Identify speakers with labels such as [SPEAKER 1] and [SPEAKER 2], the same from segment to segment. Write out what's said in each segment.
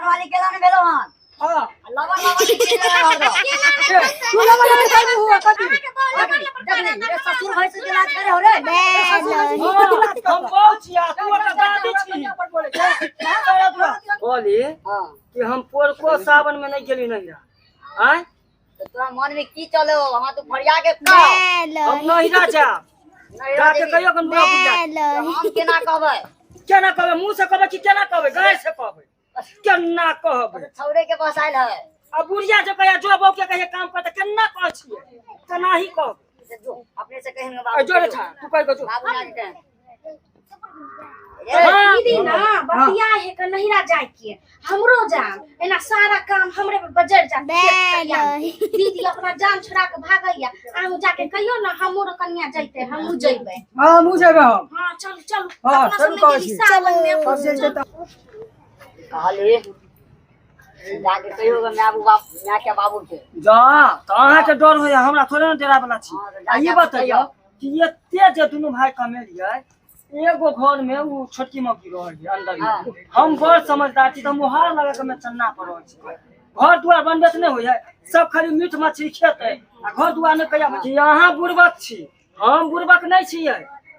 [SPEAKER 1] वाली केला ने भेलो हन
[SPEAKER 2] हां
[SPEAKER 1] लवन लवन केला हर दो
[SPEAKER 2] तू लवन कर हुआ कथी
[SPEAKER 1] देख ये ससुर भाई से इलाज करे हो रे
[SPEAKER 2] हम बहुत छिया तू का दादी छी बोली
[SPEAKER 1] हां
[SPEAKER 2] कि हम पोरको सावन में नहीं गेली नहीं आय
[SPEAKER 1] तो तोरा मन में की चले हो हम तो फरिया के कह
[SPEAKER 2] हम नहीं जा जाके कहियो कन बुआ बुझा
[SPEAKER 1] हम केना कहबै
[SPEAKER 2] केना कहबे मुंह से कहबे कि केना कहबे गाय से कहबे केना कहबे
[SPEAKER 1] छौरे के पास आइल है
[SPEAKER 2] अब बुढ़िया जो कहिया जो बौ के कहिया काम करते केना कह छिए केना ही कह
[SPEAKER 1] जो अपने से कहेंगे बाबू
[SPEAKER 2] जोरे छा तू कह जो
[SPEAKER 1] बाबू ना के
[SPEAKER 3] दीदी ना बतिया है के नहिरा जाय के हमरो जान एना सारा काम हमरे पे बजर जा दीदी अपना जान छोड़ा के भागैया आहु जाके कहियो ना हमरो कन्या जइते हमहु जइबे
[SPEAKER 2] हां मु जेबे हम
[SPEAKER 3] हां चल चल
[SPEAKER 2] हां चल कहै छी
[SPEAKER 1] कहली जाके कहियो ग मैं बाप मैं के बाबू के
[SPEAKER 2] जा त अहाँ के डर होय हमरा थोड़े न डेरा वाला छी आ ई बताइयो कि एते जे दुनु भाई कमेलिए एगो घर में वो छोटकी मौकी रह अंदर में हम बड़ समझदार छी त मुहार लगा के मैं चन्ना पर रह छी घर दुआर बनबे त नहीं होय सब खाली मीट मछली खेते आ घर दुआर में कहिया कि अहाँ बुड़बक छी हम बुड़बक नहीं छियै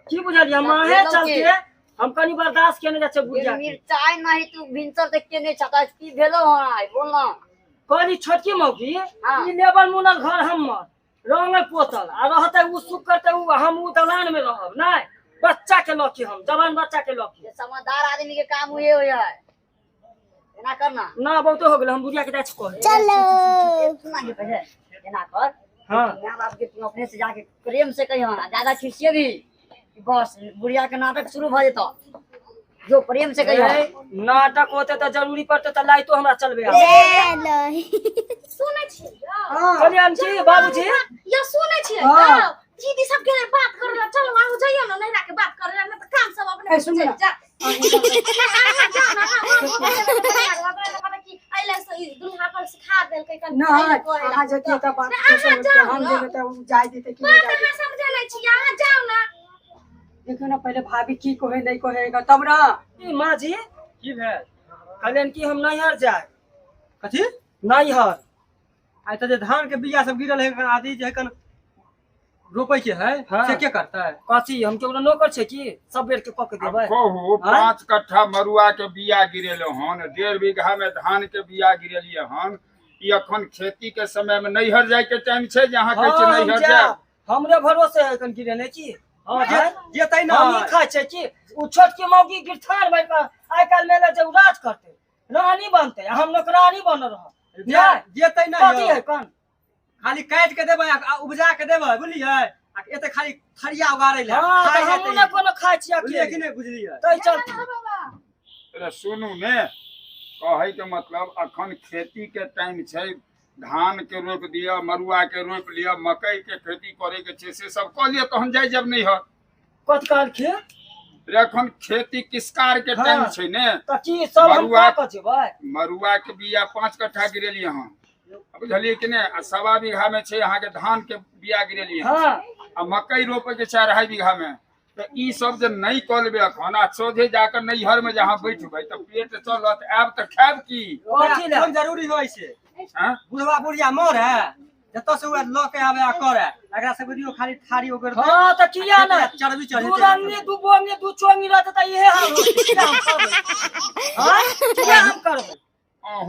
[SPEAKER 2] की बुझलिए हम आहे चलते हम कनी बर्दाश्त केने जा छै बुझिया
[SPEAKER 1] मिर्चाई नहीं तू भिनसर देख के नहीं छता की भेलो हन बोल ना
[SPEAKER 2] कहली छोटकी मौकी ई लेबर मुनल घर हमर रंग पोतल आ रहते उ सुख करते उ हम उ दलान में रहब नहीं बच्चा के लकी हम जवान बच्चा के लकी
[SPEAKER 1] ये समझदार आदमी के काम हुए हो है एना करना
[SPEAKER 2] ना बहुत हो गेल हम बुढ़िया के दाच कह
[SPEAKER 1] चलो सुना के पहले एना कर
[SPEAKER 2] हां
[SPEAKER 1] मां बाप के तू अपने से जाके प्रेम से कहियो ना ज्यादा खिसिए भी बस बुढ़िया के नाटक शुरू भ जेतो जो प्रेम से कहियो
[SPEAKER 2] नाटक होते त जरूरी पड़ते त लाई तो हमरा चलबे
[SPEAKER 3] सुनै छी
[SPEAKER 2] हां कल्याण जी बाबूजी
[SPEAKER 3] या सुनै छी हां दीदी सब के बात करला चलो आहु जइयो ना नहिरा के बात करला ना त काम सब अपने
[SPEAKER 2] सुन
[SPEAKER 3] जा आइले से दुल्हा पर सिखा देल के कन
[SPEAKER 2] ना अहाँ जतिए त बात हम जेबे त जाय देते कि नहीं जाय
[SPEAKER 3] समझे नहीं छी अहाँ जाओ ना
[SPEAKER 2] देखो ना पहले भाभी की कहे नहीं कहेगा तब ना ई मां जी की भेल कल्याण की हम नहीं हर जाए
[SPEAKER 4] कथी
[SPEAKER 2] नहीं हर
[SPEAKER 4] आइ त जे धान के बिया सब गिरल है आदि जे कन रोपै के है से के करता है
[SPEAKER 2] कथी हम केकरो नौकर छै की सब बेर के पक देबै
[SPEAKER 5] कहू 5 कट्ठा मरुआ के बिया गिरेलो हन 1.5 बीघा में धान के बिया गिरेलिए हन ई अखन खेती के समय में नैहर जाय के टाइम छै जहां कहै छै नैहर जाय
[SPEAKER 2] हमरे भरोसे है कन गिरेने की हां
[SPEAKER 4] जेतै ना
[SPEAKER 2] हम खाय छै की उ छोटकी मौगी गिरथार भाई का आइ काल में जे राज करते रानी बनते हम नौकरानी बन रह
[SPEAKER 4] जेतै ना
[SPEAKER 2] कथी है कन
[SPEAKER 4] खाली काट के देबै आ उपजा के देबै बुझलियै आ एते खाली खरिया उगारै ले
[SPEAKER 2] हां हम न कोनो खाय छी
[SPEAKER 4] बुझलियै कि नहीं बुझलियै
[SPEAKER 2] तै चल
[SPEAKER 5] अरे सुनू ने कहै के मतलब अखन खेती के टाइम छै धान के रोप दिया मरुआ के रोप लिया मकई के खेती करे के छै से सब क लिया तहन जाय जब नहीं हो
[SPEAKER 2] कत काल के
[SPEAKER 5] अखन खेती किसकार के टाइम छै ने
[SPEAKER 2] त की सब हम का जेबै
[SPEAKER 5] मरुआ के बिया 5 कट्ठा गिरेलिए हन बुझलिए कि ने आ 1.5 बीघा में छै अहाँ के धान के बिया गिरेलिए
[SPEAKER 2] हां
[SPEAKER 5] आ मकई रोपे के 2.5 बीघा में तो ई सब जे नहीं क लेबे अखन आ सोझे जाकर नैहर में जहां बैठबै त पेट चलत आब त खाब की
[SPEAKER 2] कथी ले
[SPEAKER 4] कोन जरूरी होय छै
[SPEAKER 5] हां
[SPEAKER 4] बुढ़वा बुढ़िया मोर है जत से उ ल के आवे आ करे एकरा से वीडियो खाली थारी ओकर
[SPEAKER 2] हां त किया ना
[SPEAKER 4] चरबी चढ़ी
[SPEAKER 2] दू रंगी दू बोंगी दू चोंगी रहत त इहे हाल होत हां किया हम करबै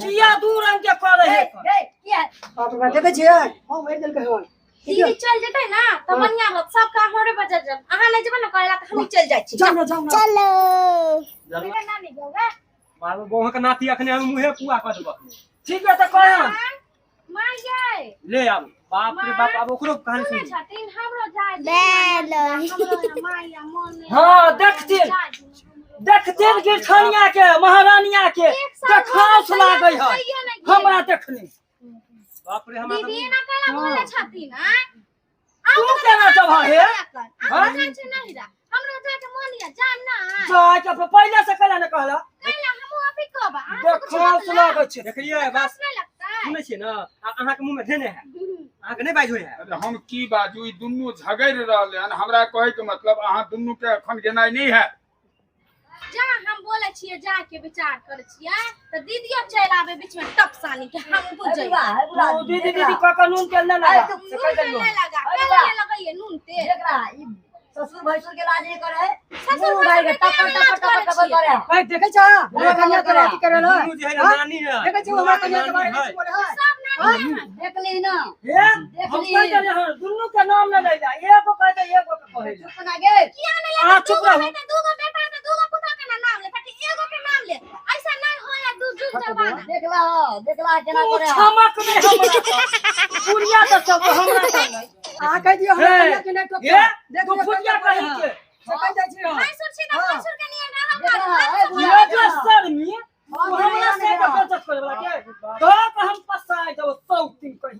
[SPEAKER 2] किया दू रंग के करे है
[SPEAKER 1] किया
[SPEAKER 2] बाप रे देखे छियै हम भेज देल कहन
[SPEAKER 3] दीदी चल जेतै ना त बढ़िया होत सब काम हमरे बजर जब अहाँ नहीं जेबे ना कहला त हम चल जाय छी
[SPEAKER 2] जाओ
[SPEAKER 3] चलो ना नहीं गौगा
[SPEAKER 4] बाबू बहु के नाती अखने हम मुहे पुआ क देब
[SPEAKER 2] ठीक है त कहन
[SPEAKER 3] माय जाय
[SPEAKER 4] ले आब बाप रे बाप अब ओकरो कहानी सुन
[SPEAKER 3] छथिन हमरो जाय हमरो माया मन
[SPEAKER 2] हां देखते गिरथनिया के महारानिया के देखास लागै है हमरा देखनी
[SPEAKER 4] बाप रे हमरा
[SPEAKER 3] दीदी ना कहला बोले छथिन हैं
[SPEAKER 2] तू केना जभा हे
[SPEAKER 3] हां नहीं रा हमरो जाय के मन या जान ना
[SPEAKER 2] जाय के पहले से कहला न कहला
[SPEAKER 3] कहला हम अभी कहबा
[SPEAKER 2] देखास लागै छै
[SPEAKER 4] देखिए बस
[SPEAKER 3] नहीं लगता है
[SPEAKER 4] सुनै छियै ना अहाँ के मुंह में धेने है अहाँ के नहीं बाज होय है
[SPEAKER 5] अरे हम की बाजू ई दुन्नु झगड़ रहले हन हमरा कहे के मतलब अहाँ दुन्नु के अखन गेनाय नहीं है
[SPEAKER 3] जहाँ हम बोले छिए जाए के विचार करे छिए तो दीदियो चल आवे बीच में टपसानी के हम बुझ जाई
[SPEAKER 2] ओ दीदी दीदी का कानून के ना लगा से कह
[SPEAKER 3] नून
[SPEAKER 2] दो
[SPEAKER 3] नहीं लगा पहले लगाइए नून तेल
[SPEAKER 1] देख रहा है, ई ससुर भैसुर के लाज नहीं करे,
[SPEAKER 3] ससुर
[SPEAKER 1] मुंह भाई के
[SPEAKER 3] भैसुर के
[SPEAKER 1] टपर
[SPEAKER 3] लाज
[SPEAKER 1] टपर टपर
[SPEAKER 3] करे
[SPEAKER 1] टपर करे।
[SPEAKER 6] भाई देखे छा हमरा कन्या के रात करे ना
[SPEAKER 4] दुनू जे है ना नानी है
[SPEAKER 6] देखे छी हमरा कन्या के बारे में बोले है
[SPEAKER 3] सब नानी है
[SPEAKER 1] देख ली ना,
[SPEAKER 2] ये
[SPEAKER 1] देख
[SPEAKER 2] हम
[SPEAKER 1] ली।
[SPEAKER 2] कह दे हां दुनु के नाम ना ले जा, एगो कह दे एगो के कहे जा।
[SPEAKER 1] चुप ना गे,
[SPEAKER 3] किया नहीं
[SPEAKER 2] आ
[SPEAKER 3] ले
[SPEAKER 2] चुप रहो।
[SPEAKER 3] दूगो बेटा के दूगो पुता के ना नाम ले ताकि एगो के नाम ले ऐसा नहीं हो या दू जुग जमाना
[SPEAKER 1] देख ला केना
[SPEAKER 2] तू
[SPEAKER 1] करे।
[SPEAKER 2] छमक में हमरा बुढ़िया तो सब हमरा सब नहीं।
[SPEAKER 6] आ कह दियो हमरा कन्या के नहीं
[SPEAKER 2] ये
[SPEAKER 6] टोक
[SPEAKER 2] तू फुटिया कहि के
[SPEAKER 6] कह जाय छी
[SPEAKER 3] भाई सुर से ना ससुर के लिए ना हम
[SPEAKER 1] देख रहा है, बुढ़ा
[SPEAKER 2] ये
[SPEAKER 1] देख
[SPEAKER 2] जो
[SPEAKER 1] रहा।
[SPEAKER 2] शर्मी तू हमरा से तो पंचायत करे वाला के तो हम पसाई दो सौती कहि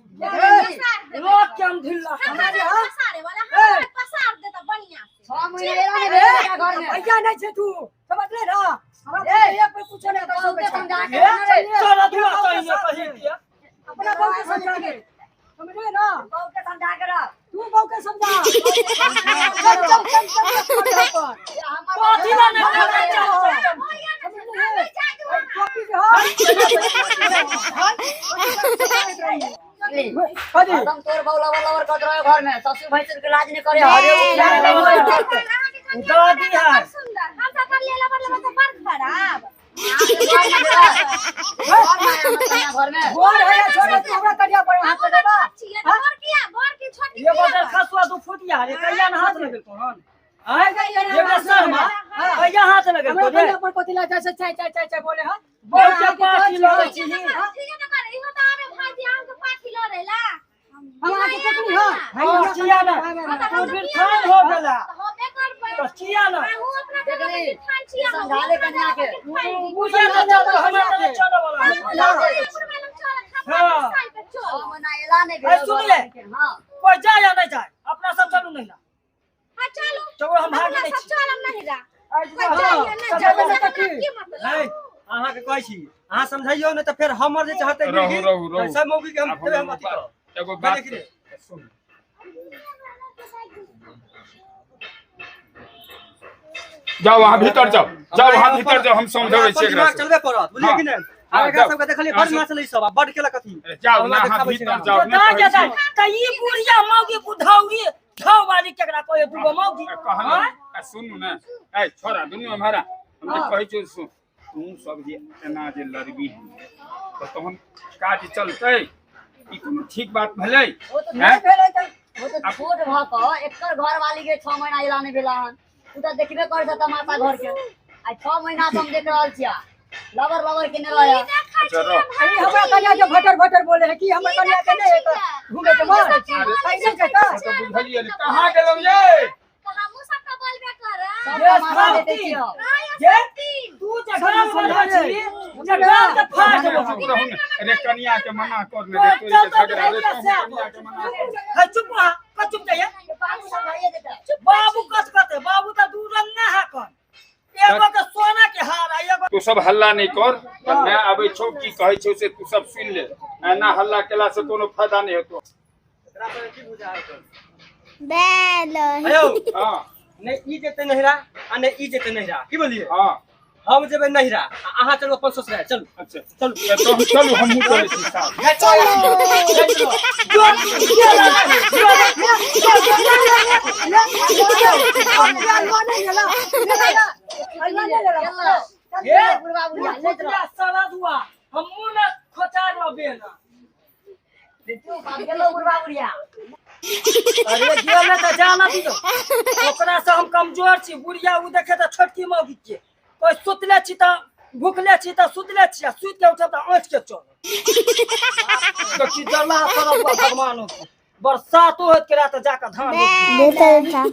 [SPEAKER 2] लोग के हम ढिल्ला
[SPEAKER 3] हमारे पसारे वाला हम पसार देता बढ़िया से
[SPEAKER 1] 6 महीने रहने बेटा घर में।
[SPEAKER 6] भैया नहीं छे तू समझ ले ना हमरा एक पे पूछे नहीं
[SPEAKER 1] बहू के
[SPEAKER 6] तो
[SPEAKER 1] समझा के
[SPEAKER 2] ये
[SPEAKER 1] ना रे,
[SPEAKER 2] चल दुआ कहि कहि के
[SPEAKER 6] अपना बहू के समझा के समझ ले ना
[SPEAKER 1] बहू के समझा के रख।
[SPEAKER 6] तू बहू के समझा चल
[SPEAKER 2] कथी ला नहीं करे जा
[SPEAKER 6] कॉपी के कदी
[SPEAKER 1] एकदम तोर बहू लवर लवर कर रहे घर में, ससुर भैसुर के लाज नहीं करे। हरे
[SPEAKER 2] दादी है
[SPEAKER 3] सुंदर हम तो कर लेला मतलब तो पर खराब
[SPEAKER 1] घर में
[SPEAKER 6] बोल है छोड़ तू हमरा कन्या पर हाथ दे देबा
[SPEAKER 3] छिए बोर किया बोर की छोटी
[SPEAKER 2] ये बदल खसवा दू फुटिया रे कहिया ना हाथ लगे कोन आय ये शर्मा कहिया हाथ लगे
[SPEAKER 6] हमरा
[SPEAKER 2] तो दे
[SPEAKER 6] कन्या पर कोतिला जैसे चाय चाय चाय चाय बोले हां
[SPEAKER 2] बहुत के पास किलो छी
[SPEAKER 3] ठीक है ना करे इहो तो आवे भाई जी आम के 5 किलो रहेला
[SPEAKER 6] हम आके कितनी हां
[SPEAKER 2] हां चिया ना तो फिर ठान हो गेला
[SPEAKER 3] हो बेकार पर
[SPEAKER 2] तो चिया ना
[SPEAKER 3] हूं अपना
[SPEAKER 1] देख ली,
[SPEAKER 3] ठान छिया
[SPEAKER 1] समझा ले कन्या के।
[SPEAKER 2] बुझे तो हमरा चलो वाला हां
[SPEAKER 1] मना एला नहीं
[SPEAKER 2] अरे सुन ले।
[SPEAKER 1] हां
[SPEAKER 2] कोई जाए या नहीं जाए अपना सब चलू नहीं ना
[SPEAKER 3] चलो
[SPEAKER 2] चलो हम भाग नहीं छी
[SPEAKER 3] चल हम नहीं रा
[SPEAKER 4] है अहाँ के कहै छी अहाँ समझाइयो न त फेर हमर जे चाहते
[SPEAKER 5] रहू।
[SPEAKER 4] सब मौकी के हम
[SPEAKER 5] अब
[SPEAKER 4] फेर हम अथी करब
[SPEAKER 5] एगो बात
[SPEAKER 4] देख रे
[SPEAKER 5] सुन, जाओ वहाँ भीतर जाओ वहाँ भीतर जाओ, हम समझावे छी एकरा से।
[SPEAKER 4] चलबे करत बुझलिए कि नहीं
[SPEAKER 5] हाँ,
[SPEAKER 4] आगे
[SPEAKER 5] जाओ।
[SPEAKER 4] सब देखलिए बड़ माछ लै सब बड़ केला कथी
[SPEAKER 5] अरे जाओ ना,
[SPEAKER 4] हमरा
[SPEAKER 5] हाँ
[SPEAKER 4] देखाबै छी
[SPEAKER 5] भीतर
[SPEAKER 4] ना।
[SPEAKER 5] जाओ,
[SPEAKER 2] तो
[SPEAKER 5] नहीं
[SPEAKER 2] दा
[SPEAKER 5] कहै
[SPEAKER 2] के
[SPEAKER 5] छी।
[SPEAKER 2] दा त ई बुढ़िया मौगी बुढ़ाउरी खाओ वाली केकरा कोई दुगो मौगी
[SPEAKER 5] कहना सुनू ना, ए छोरा दुनू हमारा हम जे कहै छी सुन, तू सब जे एना जे लड़बी तो तहन काज चलतै, ई कोनो ठीक बात भेलै?
[SPEAKER 1] वो तो
[SPEAKER 5] हैं?
[SPEAKER 1] वो तो छोट भ क एकर घर वाली के 6 महीना एला नहीं भेला हन। तू तो देखबे कर त तमाशा घर के। आ 6 महीना से हम देख रहल छिया, लवर लवर के ने रहया।
[SPEAKER 5] अच्छा रह,
[SPEAKER 6] अरे हमरा कन्या के भटर भटर बोले है कि हमर कन्या के नहीं है तो घूमे के मार कैसे के का
[SPEAKER 5] तो बुझलिए ने कहाँ गेलौ ये?
[SPEAKER 3] हमहु सब का बोलबे कर
[SPEAKER 1] सब
[SPEAKER 2] ये
[SPEAKER 1] तमाशा
[SPEAKER 2] सब
[SPEAKER 1] देते छियो।
[SPEAKER 2] ये तू जगह वाला छी जगह के फाड़ देबो
[SPEAKER 5] चुप रहू ने, अरे कन्या के मना कर ने रे, तोरी के झगड़ा रे, कन्या के मना कर।
[SPEAKER 2] है चुप रहा का चुप जाइए
[SPEAKER 1] बाबू समझाइए देता।
[SPEAKER 2] बाबू कस कते बाबू तो दू रंग ना है कौन एगो के सोना के हार आ एगो
[SPEAKER 5] तू सब हल्ला नहीं कर, तो मैं आबै छौ की कहै छौ से तू सब सुन ले। एना हल्ला केला से कोनो फायदा नहीं हेतौ।
[SPEAKER 4] एकरा पर की बुझा है
[SPEAKER 7] बैल
[SPEAKER 4] आयो
[SPEAKER 5] हां
[SPEAKER 4] ने ई जेते नहिरा आ ने ई जेते नहिरा की बोलिए
[SPEAKER 5] हां
[SPEAKER 4] हम जेबे नहिरा अहाँ चलू अपन ससुराल चलू
[SPEAKER 5] अच्छा
[SPEAKER 4] चलू
[SPEAKER 5] ये तो हम चलू, हमहू चलै छी साथ।
[SPEAKER 2] ये बुढ़िया साला दुआ हमू ना खोचा रबे ना
[SPEAKER 1] तू बात गेलो बुढ़वा बुढ़िया।
[SPEAKER 2] अरे गेल त जाना दियो ओकरा से हम कमजोर छी बुढ़िया उ देखे त छोटकी मौगी के कोई सुतले छी त भूखले छी त सुतले छी सुत के उठब त आँच के चल तो की जला करब भगवान बरसात होत के रात जाके धान
[SPEAKER 7] बैल